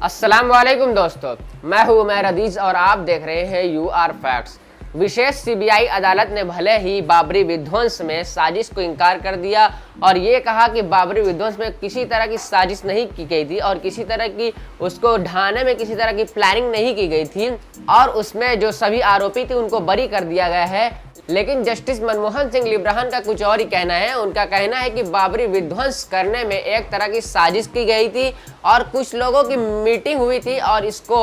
अस्सलाम वालेकुम दोस्तों, मैं हूं उमैर अदीज और आप देख रहे हैं UR फैक्ट्स। विशेष सीबीआई अदालत ने भले ही बाबरी विध्वंस में साजिश को इनकार कर दिया और ये कहा कि बाबरी विध्वंस में किसी तरह की साजिश नहीं की गई थी और किसी तरह की उसको ढाने में किसी तरह की प्लानिंग नहीं की गई थी और उसमें जो सभी आरोपी थे उनको बरी कर दिया गया है। लेकिन जस्टिस मनमोहन सिंह लिब्राहन का कुछ और ही कहना है। उनका कहना है कि बाबरी विध्वंस करने में एक तरह की साजिश की गई थी और कुछ लोगों की मीटिंग हुई थी और इसको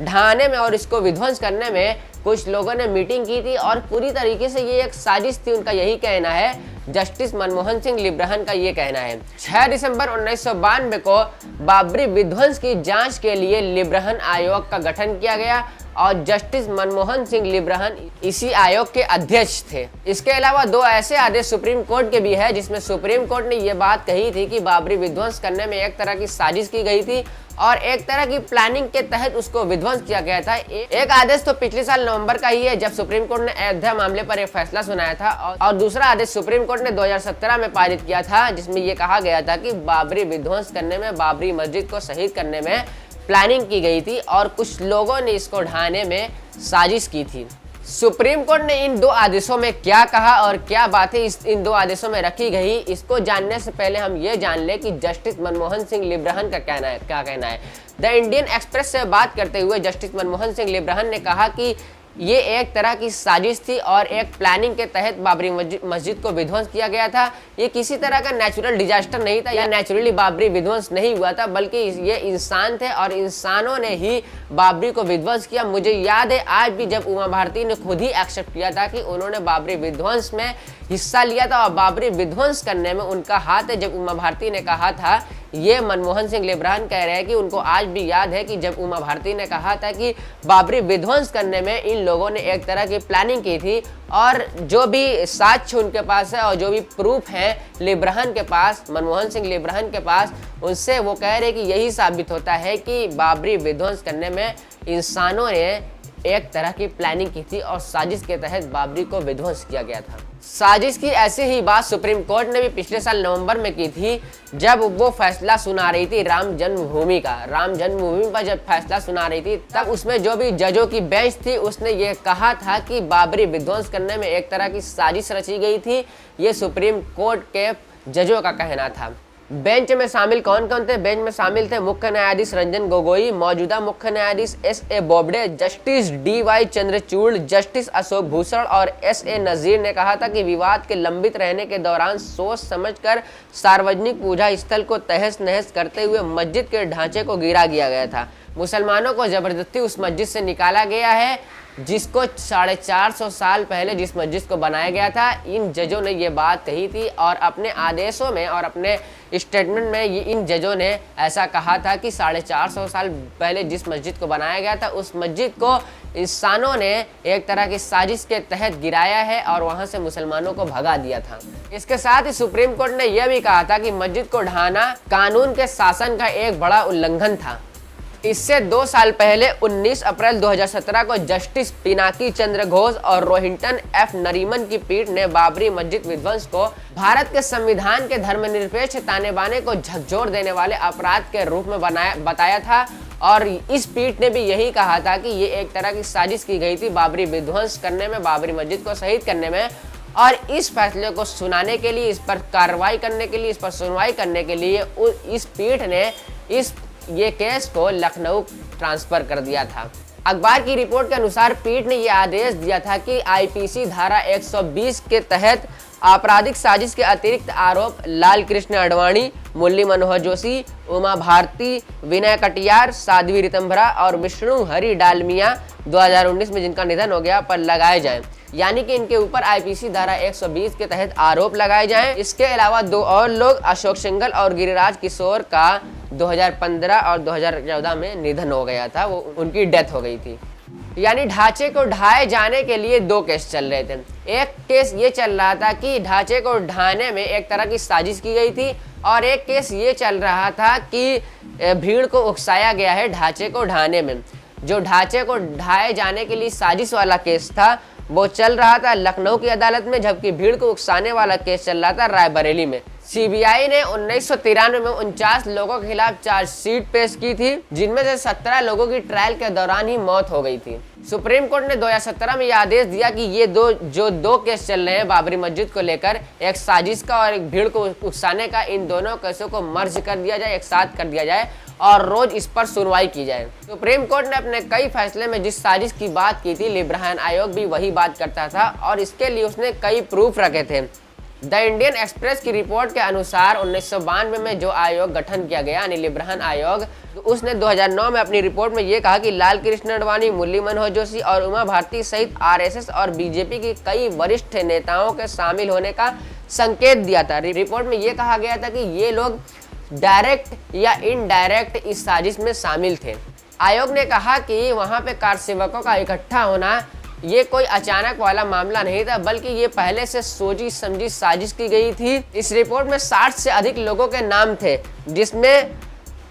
ढाने में और इसको विध्वंस करने में कुछ लोगों ने मीटिंग की थी और पूरी तरीके से ये एक साजिश थी। उनका यही कहना है। जस्टिस मनमोहन सिंह लिब्राहन का ये कहना है। 6 दिसंबर 1992 को बाबरी विध्वंस की जांच के लिए लिब्राहन आयोग का गठन किया गया और जस्टिस मनमोहन सिंह लिब्राहन इसी आयोग के अध्यक्ष थे। इसके अलावा दो ऐसे आदेश सुप्रीम कोर्ट के भी है जिसमें सुप्रीम कोर्ट ने ये बात कही थी कि बाबरी विध्वंस करने में एक तरह की साजिश की गई थी और एक तरह की प्लानिंग के तहत उसको विध्वंस किया गया था। एक आदेश तो पिछले साल नवंबर का ही है जब सुप्रीम कोर्ट ने अयोध्या मामले पर एक फैसला सुनाया था और दूसरा आदेश सुप्रीम कोर्ट ने 2017 में पारित किया था जिसमें यह कहा गया था कि बाबरी विध्वंस करने में, बाबरी मस्जिद को शहीद करने में प्लानिंग की गई थी और कुछ लोगों ने इसको ढाने में साजिश की थी। सुप्रीम कोर्ट ने इन दो आदेशों में क्या कहा और क्या बातें इन दो आदेशों में रखी गई, इसको जानने से पहले हम ये जान लें कि जस्टिस मनमोहन सिंह लिब्राहन का क्या कहना है। द इंडियन एक्सप्रेस से बात करते हुए जस्टिस मनमोहन सिंह लिब्राहन ने कहा कि ये एक तरह की साजिश थी और एक प्लानिंग के तहत बाबरी मस्जिद को विध्वंस किया गया था। ये किसी तरह का नेचुरल डिजास्टर नहीं था या नेचुरली बाबरी विध्वंस नहीं हुआ था, बल्कि ये इंसान थे और इंसानों ने ही बाबरी को विध्वंस किया। मुझे याद है आज भी जब उमा भारती ने खुद ही एक्सेप्ट किया था कि उन्होंने बाबरी विध्वंस में हिस्सा लिया था और बाबरी विध्वंस करने में उनका हाथ है। जब उमा भारती ने कहा था, ये मनमोहन सिंह लिब्राहन कह रहे हैं कि उनको आज भी याद है कि जब उमा भारती ने कहा था कि बाबरी विध्वंस करने में इन लोगों ने एक तरह की प्लानिंग की थी और जो भी साक्ष्य उनके पास है और जो भी प्रूफ है लिब्राहन के पास, मनमोहन सिंह लिब्राहन के पास, उनसे वो कह रहे कि यही साबित होता है कि बाबरी विध्वंस करने में इंसानों ने एक तरह की प्लानिंग की थी और साजिश के तहत बाबरी को विध्वंस किया गया था। साजिश की ऐसी ही बात सुप्रीम कोर्ट ने भी पिछले साल नवंबर में की थी जब वो फैसला सुना रही थी राम जन्मभूमि का। राम जन्मभूमि पर जब फैसला सुना रही थी तब उसमें जो भी जजों की बेंच थी उसने ये कहा था कि बाबरी विध्वंस करने में एक तरह की साजिश रची गई थी। ये सुप्रीम कोर्ट के जजों का कहना था। बेंच में शामिल कौन कौन थे? बेंच में शामिल थे मुख्य न्यायाधीश रंजन गोगोई, मौजूदा मुख्य न्यायाधीश S.A. Bobde, justice D.Y. Chandrachud, justice Ashok Bhushan और S.A. नजीर ने कहा था कि विवाद के लंबित रहने के दौरान सोच समझकर सार्वजनिक पूजा स्थल को तहस नहस करते हुए मस्जिद के ढांचे को गिरा दिया गया था। मुसलमानों को जबरदस्ती उस मस्जिद से निकाला गया है जिसको 450 साल पहले जिस मस्जिद को बनाया गया था। इन जजों ने ये बात कही थी और अपने आदेशों में और अपने स्टेटमेंट में इन जजों ने ऐसा कहा था कि 450 साल पहले जिस मस्जिद को बनाया गया था उस मस्जिद को इंसानों ने एक तरह की साजिश के तहत गिराया है और वहां से मुसलमानों को भगा दिया था। इसके साथ ही सुप्रीम कोर्ट ने यह भी कहा था कि मस्जिद को ढाना कानून के शासन का एक बड़ा उल्लंघन था। इससे 2 साल पहले 19 अप्रैल 2017 को जस्टिस पिनाकी चंद्र घोष और रोहिंटन F. नरीमन की पीठ ने बाबरी मस्जिद विध्वंस को भारत के संविधान के धर्मनिरपेक्ष ताने बाने को झकझोर देने वाले अपराध के रूप में बताया था और इस पीठ ने भी यही कहा था कि ये एक तरह की साजिश की गई थी बाबरी विध्वंस करने में, बाबरी मस्जिद को शहीद करने में। और इस फैसले को सुनाने के लिए, इस पर कार्रवाई करने के लिए, इस पर सुनवाई करने के लिए इस पीठ ने ये केस को लखनऊ ट्रांसफर कर दिया था। अखबार की रिपोर्ट के अनुसार पीठ ने यह आदेश दिया था कि IPC धारा 120 के तहत आपराधिक साजिश के अतिरिक्त आरोप लाल कृष्ण आडवाणी, मुरली मनोहर जोशी, उमा भारती, विनय कटियार, साध्वी रितंभरा और विष्णु हरि डालमिया 2019 में जिनका निधन हो गया पर लगाए जाएं। यानी कि इनके ऊपर IPC धारा 120 के तहत आरोप लगाए जाएं। इसके अलावा दो और लोग अशोक सिंघल और गिरिराज किशोर का 2015 और 2014 में निधन हो गया था, वो उनकी डेथ हो गई थी। यानी ढांचे को ढाए जाने के लिए 2 केस चल रहे थे। एक केस ये चल रहा था कि ढांचे को ढाने में एक तरह की साजिश की गई थी और एक केस ये चल रहा था कि भीड़ को उकसाया गया है ढांचे को ढाने में। जो ढांचे को ढाए जाने के लिए साजिश वाला केस था वो चल रहा था लखनऊ की अदालत में, जबकि भीड़ को उकसाने वाला केस चल रहा था रायबरेली में। सीबीआई ने 1993 में 49 लोगों के खिलाफ चार्जशीट पेश की थी, जिनमें से 17 लोगों की ट्रायल के दौरान ही मौत हो गई थी। सुप्रीम कोर्ट ने 2017 में यह आदेश दिया कि ये दो केस चल रहे हैं बाबरी मस्जिद को लेकर, एक साजिश का और एक भीड़ को उकसाने का, इन दोनों केसों को मर्ज कर दिया जाए, एक साथ कर दिया जाए और रोज इस पर सुनवाई की जाए। सुप्रीम कोर्ट ने अपने कई फैसले में जिस साजिश की बात की थी, लिब्राहन आयोग भी वही बात करता था और इसके लिए उसने कई प्रूफ रखे थे। द इंडियन एक्सप्रेस की रिपोर्ट के अनुसार 1992 में जो आयोग गठन किया गया यानी लिब्राहन आयोग, तो उसने 2009 में अपनी रिपोर्ट में ये कहा कि लाल कृष्ण आडवाणी, मुरली मनोहर जोशी और उमा भारती सहित आरएसएस और बीजेपी की कई वरिष्ठ नेताओं के शामिल होने का संकेत दिया था। रिपोर्ट में ये कहा गया था कि ये लोग डायरेक्ट या इनडायरेक्ट इस साजिश में शामिल थे। आयोग ने कहा कि वहां पे कारसेवकों का इकट्ठा होना ये कोई अचानक वाला मामला नहीं था, बल्कि ये पहले से सोची समझी साजिश की गई थी। इस रिपोर्ट में 60 से अधिक लोगों के नाम थे, जिसमें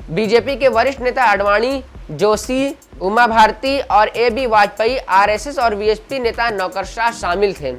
बीजेपी के वरिष्ठ नेता आडवाणी, जोशी, उमा भारती और AB वाजपेयी, आरएसएस और बीएसपी नेता नौकरशाह शामिल थे।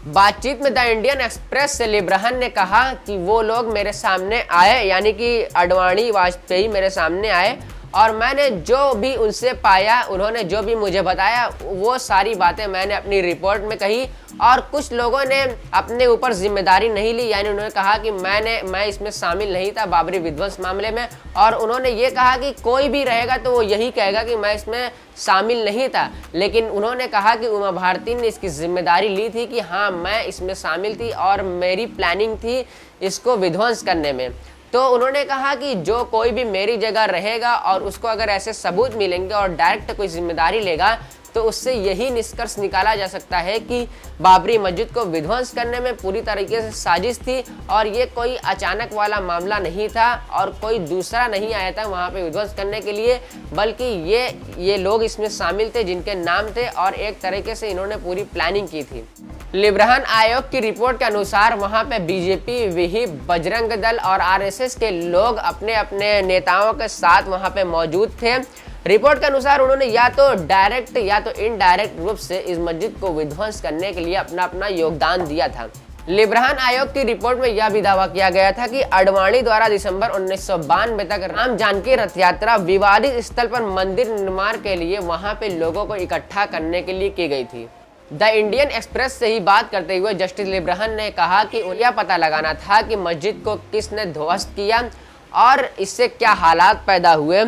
बातचीत में द इंडियन एक्सप्रेस से लिब्राहन ने कहा कि वो लोग मेरे सामने आए, यानी कि आडवाणी, वाजपेयी मेरे सामने आए और मैंने जो भी उनसे पाया, उन्होंने जो भी मुझे बताया, वो सारी बातें मैंने अपनी रिपोर्ट में कही। और कुछ लोगों ने अपने ऊपर जिम्मेदारी नहीं ली, यानी उन्होंने कहा कि मैं इसमें शामिल नहीं था बाबरी विध्वंस मामले में, और उन्होंने ये कहा कि कोई भी रहेगा तो वो यही कहेगा कि मैं इसमें शामिल नहीं था। लेकिन उन्होंने कहा कि उमा भारती ने इसकी जिम्मेदारी ली थी कि हाँ, मैं इसमें शामिल थी और मेरी प्लानिंग थी इसको विध्वंस करने में। तो उन्होंने कहा कि जो कोई भी मेरी जगह रहेगा और उसको अगर ऐसे सबूत मिलेंगे और डायरेक्ट कोई जिम्मेदारी लेगा, तो उससे यही निष्कर्ष निकाला जा सकता है कि बाबरी मस्जिद को विध्वंस करने में पूरी तरीके से साजिश थी और ये कोई अचानक वाला मामला नहीं था और कोई दूसरा नहीं आया था वहाँ पे विध्वंस करने के लिए, बल्कि ये लोग इसमें शामिल थे जिनके नाम थे और एक तरीके से इन्होंने पूरी प्लानिंग की थी। लिब्राहन आयोग की रिपोर्ट के अनुसार वहां पे बीजेपी, विहिप, बजरंग दल और आरएसएस के लोग अपने अपने नेताओं के साथ वहां पे मौजूद थे। रिपोर्ट के अनुसार उन्होंने या तो डायरेक्ट या तो इनडायरेक्ट रूप से इस मस्जिद को विध्वंस करने के लिए अपना अपना योगदान दिया था। लिब्राहन आयोग की रिपोर्ट में यह भी दावा किया गया था कि आडवाणी द्वारा दिसंबर 1992 तक राम जानकी रथ यात्रा विवादित स्थल पर मंदिर निर्माण के लिए वहां पे लोगों को इकट्ठा करने के लिए की गई थी। द इंडियन एक्सप्रेस से ही बात करते हुए जस्टिस लिब्राहन ने कहा कि उन्हें यह पता लगाना था कि मस्जिद को किसने ध्वस्त किया और इससे क्या हालात पैदा हुए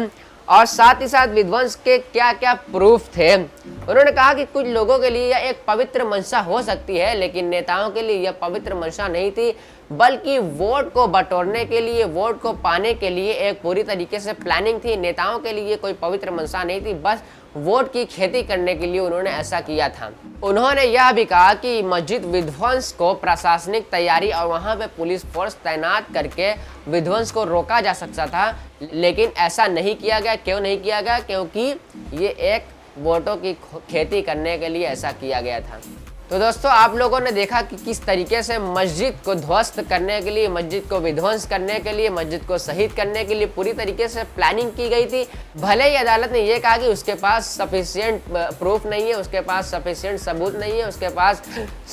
और साथ ही साथ विध्वंस के क्या क्या प्रूफ थे। उन्होंने कहा कि कुछ लोगों के लिए यह एक पवित्र मंशा हो सकती है, लेकिन नेताओं के लिए यह पवित्र मंशा नहीं थी, बल्कि वोट को बटोरने के लिए, वोट को पाने के लिए एक पूरी तरीके से प्लानिंग थी। नेताओं के लिए कोई पवित्र मंशा नहीं थी, बस वोट की खेती करने के लिए उन्होंने ऐसा किया था। उन्होंने यह भी कहा कि मस्जिद विध्वंस को प्रशासनिक तैयारी और वहां पे पुलिस फोर्स तैनात करके विध्वंस को रोका जा सकता था, लेकिन ऐसा नहीं किया गया। क्यों नहीं किया गया? क्योंकि ये एक वोटों की खेती करने के लिए ऐसा किया गया था। तो दोस्तों, आप लोगों ने देखा कि किस तरीके से मस्जिद को ध्वस्त करने के लिए, मस्जिद को विध्वंस करने के लिए, मस्जिद को शहीद करने के लिए पूरी तरीके से प्लानिंग की गई थी। भले ही अदालत ने यह कहा कि उसके पास सफिशिएंट प्रूफ नहीं है, उसके पास सफिशिएंट सबूत नहीं है, उसके पास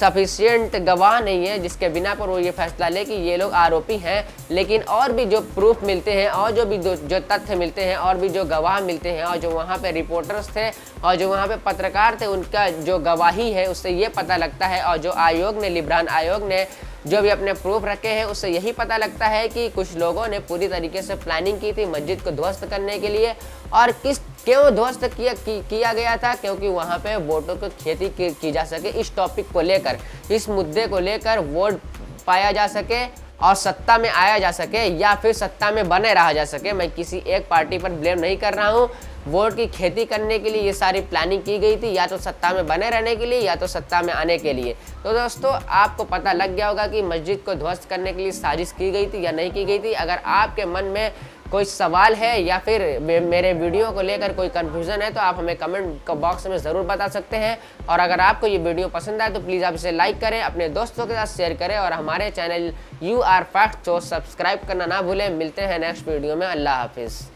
सफिशिएंट गवाह नहीं है जिसके बिना पर वो ये फैसला ले कि ये लोग आरोपी हैं, लेकिन और भी जो प्रूफ मिलते हैं और जो तथ्य मिलते हैं और भी जो गवाह मिलते हैं और जो वहाँ पे रिपोर्टर्स थे और जो वहाँ पे पत्रकार थे, उनका जो गवाही है उससे ये पता लगता है, और जो आयोग ने, लिब्राहन आयोग ने जो भी अपने प्रूफ रखे हैं, उससे यही पता लगता है कि कुछ लोगों ने पूरी तरीके से प्लानिंग की थी मस्जिद को ध्वस्त करने के लिए। और क्यों ध्वस्त किया गया था? क्योंकि वहाँ पे वोटों की खेती की जा सके, इस टॉपिक को लेकर, इस मुद्दे को लेकर वोट पाया जा सके और सत्ता में आया जा सके या फिर सत्ता में बने रहा जा सके। मैं किसी एक पार्टी पर ब्लेम नहीं कर रहा हूँ। वोट की खेती करने के लिए ये सारी प्लानिंग की गई थी, या तो सत्ता में बने रहने के लिए या तो सत्ता में आने के लिए। तो दोस्तों, आपको पता लग गया होगा कि मस्जिद को ध्वस्त करने के लिए साजिश की गई थी या नहीं की गई थी। अगर आपके मन में कोई सवाल है या फिर मेरे वीडियो को लेकर कोई कंफ्यूजन है, तो आप हमें कमेंट बॉक्स में ज़रूर बता सकते हैं। और अगर आपको ये वीडियो पसंद आए तो प्लीज़ आप इसे लाइक करें, अपने दोस्तों के साथ शेयर करें और हमारे चैनल UR फैक्ट्स को सब्सक्राइब करना ना भूलें। मिलते हैं नेक्स्ट वीडियो में। अल्लाह हाफिज़।